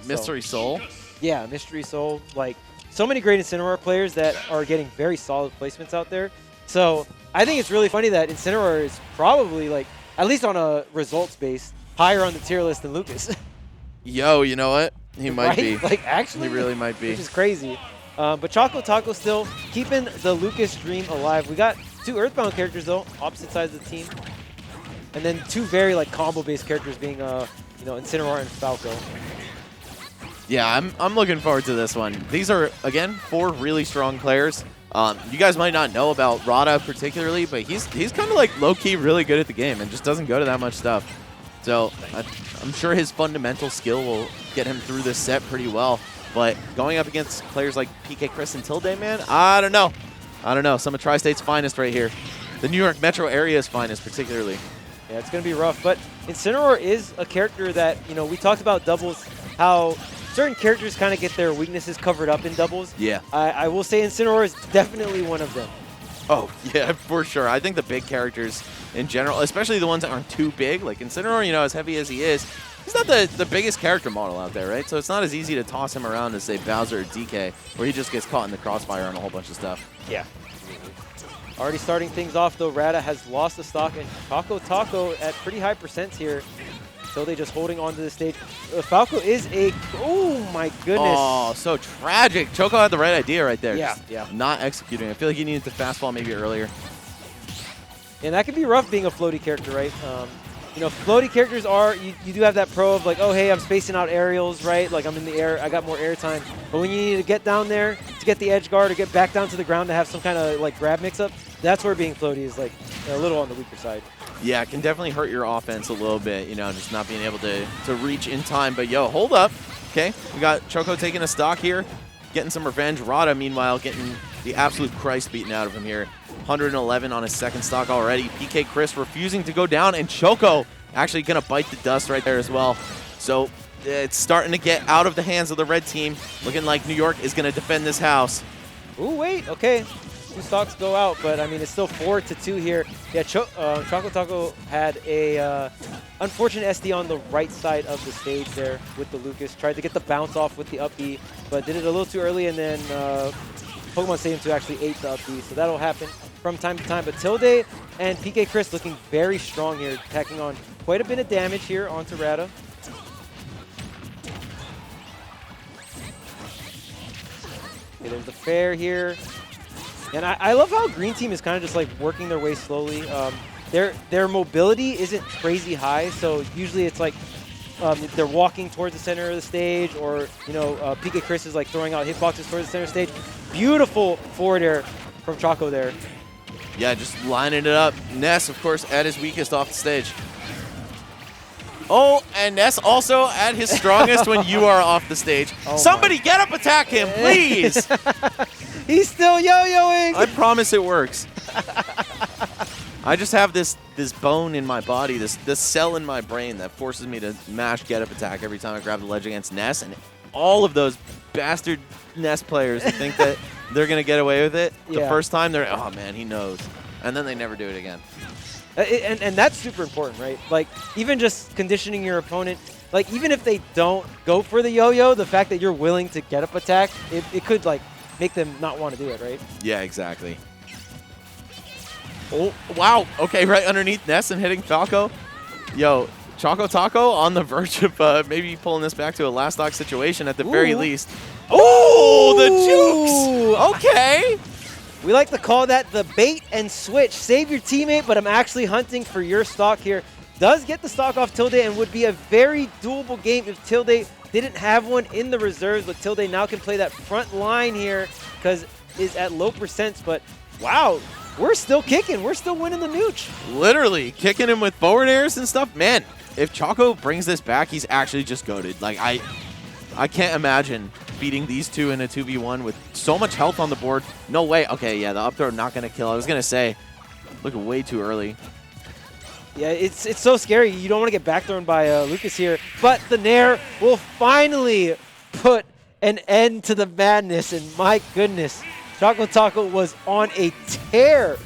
Mystery Soul? Yeah, Mystery Soul. Like, so many great Incineroar players that are getting very solid placements out there. So I think it's really funny that Incineroar is probably, like, at least on a results base, higher on the tier list than Lucas. Yo, you know what? He might right? be. Like, actually, He really might be. Which is crazy. But ChocoTaco still keeping the Lucas dream alive. We got 2 Earthbound characters, though, opposite sides of the team. And then 2 very, like, combo-based characters being, you know, Incineroar and Falco. Yeah, I'm looking forward to this one. These are, again, 4 really strong players. You guys might not know about Radda particularly, but he's kind of like low-key really good at the game and just doesn't go to that much stuff. So I'm sure his fundamental skill will get him through this set pretty well. But going up against players like PkChris and Tilde, man, I don't know. I don't know. Some of Tri-State's finest right here. The New York metro area's finest particularly. Yeah, it's going to be rough. But Incineroar is a character that, you know, we talked about doubles, how certain characters kind of get their weaknesses covered up in doubles. Yeah. I will say Incineroar is definitely one of them. Oh, yeah, for sure. I think the big characters in general, especially the ones that aren't too big, like Incineroar, you know, as heavy as he is, he's not the biggest character model out there, right? So it's not as easy to toss him around as, say, Bowser or DK, where he just gets caught in the crossfire on a whole bunch of stuff. Yeah. Already starting things off, though, Radda has lost the stock, and ChocoTaco at pretty high percents here. So they just holding on to the stage. Falco is a... Oh, my goodness. Oh, so tragic. Choco had the right idea right there. Yeah, just yeah. Not executing. I feel like he needed to fastball maybe earlier. And that can be rough being a floaty character, right? You know, floaty characters are, you do have that pro of like, oh, hey, I'm spacing out aerials, right? Like, I'm in the air, I got more air time. But when you need to get down there to get the edge guard or get back down to the ground to have some kind of, like, grab mix-up, that's where being floaty is, like, a little on the weaker side. Yeah, it can definitely hurt your offense a little bit, you know, just not being able to reach in time. But, yo, hold up. Okay, we got Choco taking a stock here, getting some revenge. Radda, meanwhile, getting the absolute Christ beaten out of him here. 111 on his second stock already. PkChris refusing to go down, and Choco actually going to bite the dust right there as well. So it's starting to get out of the hands of the red team. Looking like New York is going to defend this house. Ooh, wait, okay. 2 stocks go out, but I mean, it's still 4-2 here. Yeah, ChocoTaco had a unfortunate SD on the right side of the stage there with the Lucas. Tried to get the bounce off with the up B, but did it a little too early, and then Pokemon Stadium 2 actually ate the up B, so that'll happen from time to time. But Tilde and PkChris looking very strong here, tacking on quite a bit of damage here onto Radda. Okay, there's the fair here. And I love how Green Team is kind of just like working their way slowly. Their mobility isn't crazy high, so usually it's like they're walking towards the center of the stage, or you know, PkChris is like throwing out hitboxes towards the center stage. Beautiful forward air from Choco there. Yeah, just lining it up. Ness, of course, at his weakest off the stage. Oh, and Ness also at his strongest when you are off the stage. Oh, somebody get up, attack him, please! He's still yo-yoing! I promise it works. I just have this bone in my body, this cell in my brain that forces me to mash get up attack every time I grab the ledge against Ness, and all of those bastard Ness players who think that they're going to get away with it, the first time they're, oh man, he knows. And then they never do it again. And that's super important, right? Like, even just conditioning your opponent, like, even if they don't go for the yo-yo, the fact that you're willing to get up attack, it could, like, make them not want to do it, right? Yeah, exactly. Oh, wow. Okay, right underneath Ness and hitting Falco. Yo, ChocoTaco on the verge of maybe pulling this back to a last stock situation at the very least. Oh, the jukes! Okay. We like to call that the bait and switch. Save your teammate, but I'm actually hunting for your stock here. Does get the stock off Tilde and would be a very doable game if Tilde didn't have one in the reserves, but Tilde now can play that front line here because is at low percents. But wow, we're still kicking. We're still winning the nooch. Literally kicking him with forward airs and stuff. Man, if Choco brings this back, he's actually just goated. Like, I can't imagine beating these two in a 2v1 with so much health on the board. No way. Okay, yeah, the up throw not going to kill. I was going to say, look way too early. Yeah, it's so scary. You don't want to get back thrown by Lucas here. But the Nair will finally put an end to the madness. And my goodness, ChocoTaco was on a tear.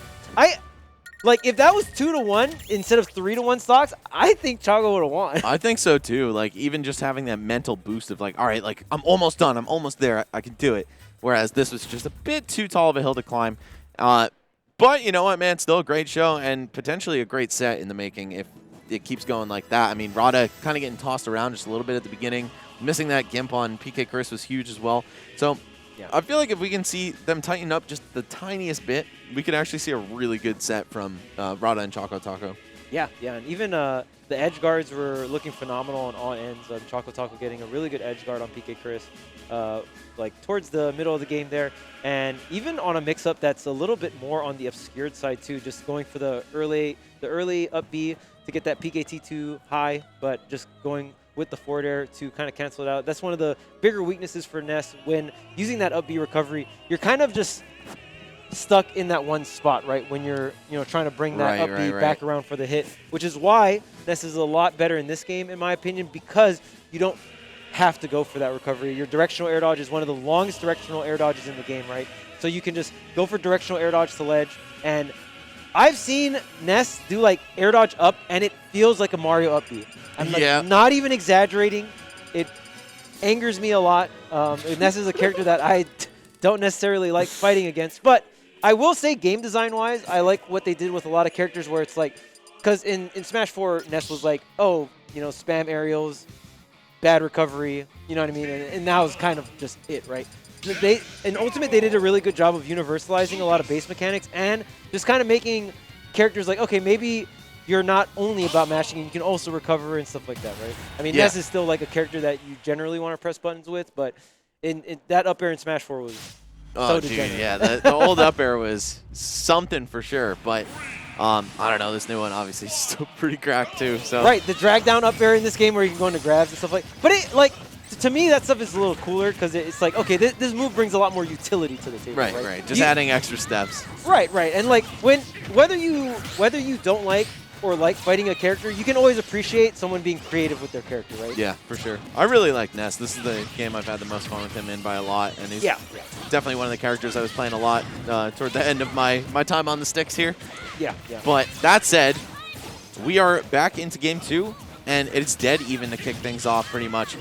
Like, if that was 2-1 instead of 3-1 stocks, I think Choco would have won. I think so too. Like, even just having that mental boost of like, all right, like I'm almost done. I'm almost there. I can do it. Whereas this was just a bit too tall of a hill to climb. But you know what, man? Still a great show and potentially a great set in the making if it keeps going like that. I mean, Radda kind of getting tossed around just a little bit at the beginning. Missing that gimp on PkChris was huge as well. So yeah. I feel like if we can see them tighten up just the tiniest bit, we could actually see a really good set from Radda and ChocoTaco. Yeah, and even the edge guards were looking phenomenal on all ends. ChocoTaco getting a really good edge guard on PkChris, like towards the middle of the game there, and even on a mix-up that's a little bit more on the obscured side too, just going for the early up B to get that PKT2 high, but just going with the forward air to kind of cancel it out. That's one of the bigger weaknesses for Ness when using that up B recovery. You're kind of just stuck in that one spot, right? When you're trying to bring that up B back around for the hit, which is why Ness is a lot better in this game, in my opinion, because you don't have to go for that recovery. Your directional air dodge is one of the longest directional air dodges in the game, right? So you can just go for directional air dodge to ledge, and I've seen Ness do like air dodge up, and it feels like a Mario up B. I'm like, not even exaggerating. It angers me a lot. Ness is a character that I don't necessarily like fighting against, but I will say game design-wise, I like what they did with a lot of characters where it's like, because in Smash 4, Ness was like, oh, spam aerials, bad recovery, you know what I mean? And that was kind of just it, right? In Ultimate, they did a really good job of universalizing a lot of base mechanics and just kind of making characters like, okay, maybe you're not only about mashing, you can also recover and stuff like that, right? I mean, Ness is still like a character that you generally want to press buttons with, but in that up air in Smash 4 was so degenerate. Dude, yeah, the old up air was something for sure, but I don't know, this new one obviously is still pretty cracked too. So right, the drag down up air in this game where you can go into grabs and stuff like, but it like to me that stuff is a little cooler because it's like, okay, this move brings a lot more utility to the table. Right. Just adding extra steps. Right, and like whether you don't like or like fighting a character, you can always appreciate someone being creative with their character, right? Yeah, for sure. I really like Ness. This is the game I've had the most fun with him in by a lot, and he's definitely one of the characters I was playing a lot toward the end of my time on the sticks here. Yeah. But that said, we are back into game 2, and it's dead even to kick things off pretty much.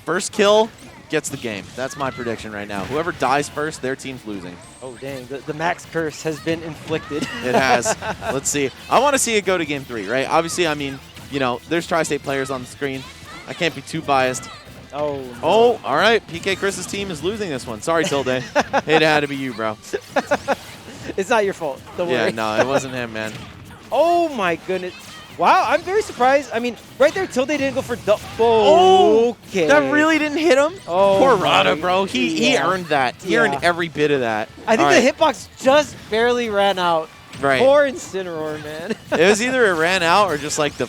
First kill gets the game. That's my prediction right now. Whoever dies first, their team's losing. Oh, dang. The max curse has been inflicted. It has. Let's see. I want to see it go to game 3, right? Obviously, I mean, there's Tri-State players on the screen. I can't be too biased. Oh, no. Oh, all right. PkChris' team is losing this one. Sorry, Tilde. It had to be you, bro. It's not your fault. Don't worry. Yeah, no, it wasn't him, man. Oh, my goodness. Wow, I'm very surprised. I mean, right there, Tilde didn't go for okay. That really didn't hit him? Oh, poor Radda, bro. He earned that. He earned every bit of that. I think the hitbox just barely ran out. Right. Poor Incineroar, man. It was either it ran out or just like the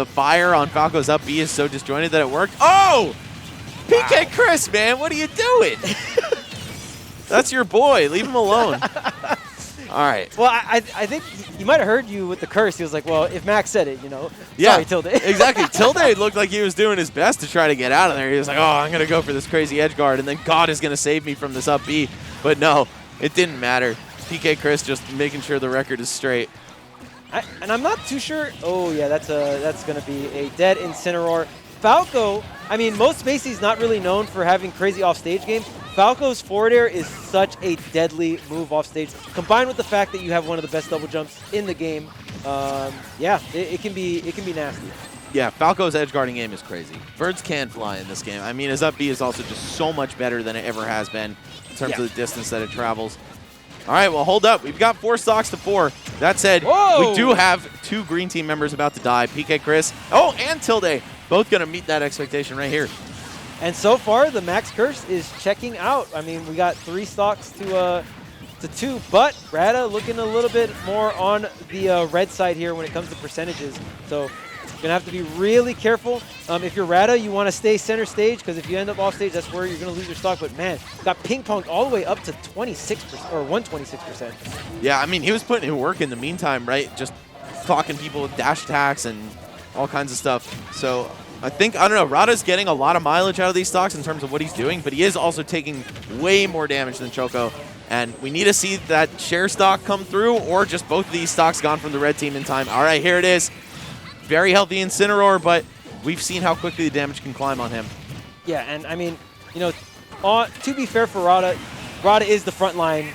fire on Falco's up B is so disjointed that it worked. Oh! Wow. PkChris, man, what are you doing? That's your boy. Leave him alone. All right. Well, I think he might have heard you with the curse. He was like, well, if Max said it, Yeah, sorry, Tilde. Exactly. Tilde looked like he was doing his best to try to get out of there. He was like, oh, I'm going to go for this crazy edge guard, and then God is going to save me from this up B. But no, it didn't matter. PkChris just making sure the record is straight. And I'm not too sure. Oh, yeah, that's going to be a dead Incineroar. Falco, I mean, most Spacey's not really known for having crazy offstage games. Falco's forward air is such a deadly move off stage. Combined with the fact that you have one of the best double jumps in the game, it can be nasty. Yeah, Falco's edge guarding game is crazy. Birds can fly in this game. I mean, his up B is also just so much better than it ever has been in terms of the distance that it travels. All right, well, hold up. We've got 4 stocks to 4. That said, we do have 2 green team members about to die. PkChris, and Tilde, both going to meet that expectation right here. And so far, the max curse is checking out. I mean, we got 3 stocks to 2, but Radda looking a little bit more on the red side here when it comes to percentages. So you're going to have to be really careful. If you're Radda, you want to stay center stage, because if you end up off stage, that's where you're going to lose your stock. But man, got ping-ponged all the way up to 26% or 126%. Yeah, I mean, he was putting in work in the meantime, right? Just clocking people with dash attacks and all kinds of stuff. So I don't know, Radda's getting a lot of mileage out of these stocks in terms of what he's doing, but he is also taking way more damage than Choco. And we need to see that share stock come through or just both of these stocks gone from the red team in time. All right, here it is. Very healthy Incineroar, but we've seen how quickly the damage can climb on him. Yeah, and I mean, you know, to be fair for Radda, Radda is the frontline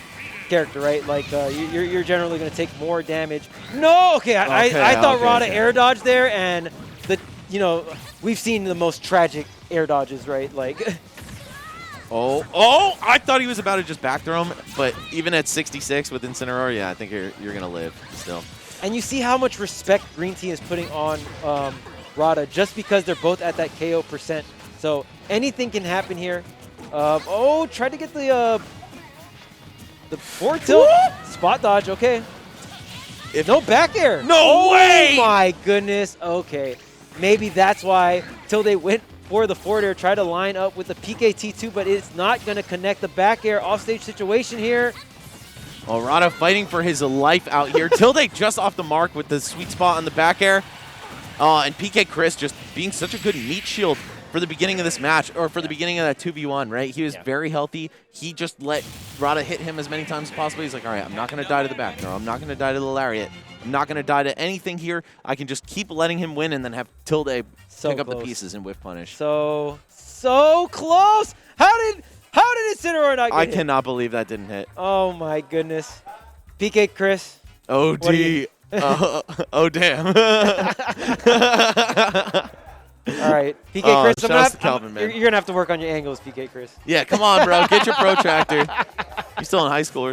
character, right? Like, you're generally going to take more damage. No! Okay, I thought Radda air dodged there, and, we've seen the most tragic air dodges, right? Like... Oh, I thought he was about to just back throw him, but even at 66 with Incineroar, yeah, I think you're going to live still. And you see how much respect Green Team is putting on Radda just because they're both at that KO %. So anything can happen here. Tried to get the forward tilt. Spot dodge, okay. No back air. No way! Oh my goodness, okay. Maybe that's why Tilde went for the forward air, try to line up with the PkT2, but it's not going to connect the back air offstage situation here. Oh, Radda fighting for his life out here. Tilde just off the mark with the sweet spot on the back air. And PkChris just being such a good meat shield for the beginning of this match, or for the beginning of that 2v1, right? He was very healthy. He just let Radda hit him as many times as possible. He's like, all right, I'm not going to die to the back throw. I'm not going to die to the lariat. I'm not going to die to anything here. I can just keep letting him win and then have Tilde pick up the pieces and whiff punish. So close. How did Incineroar not get hit? I cannot believe that didn't hit. Oh my goodness. PkChris. OD. Oh damn. All right, PkChris, you're gonna have to work on your angles, PkChris. Yeah, come on, bro. Get your protractor. You're still in high school.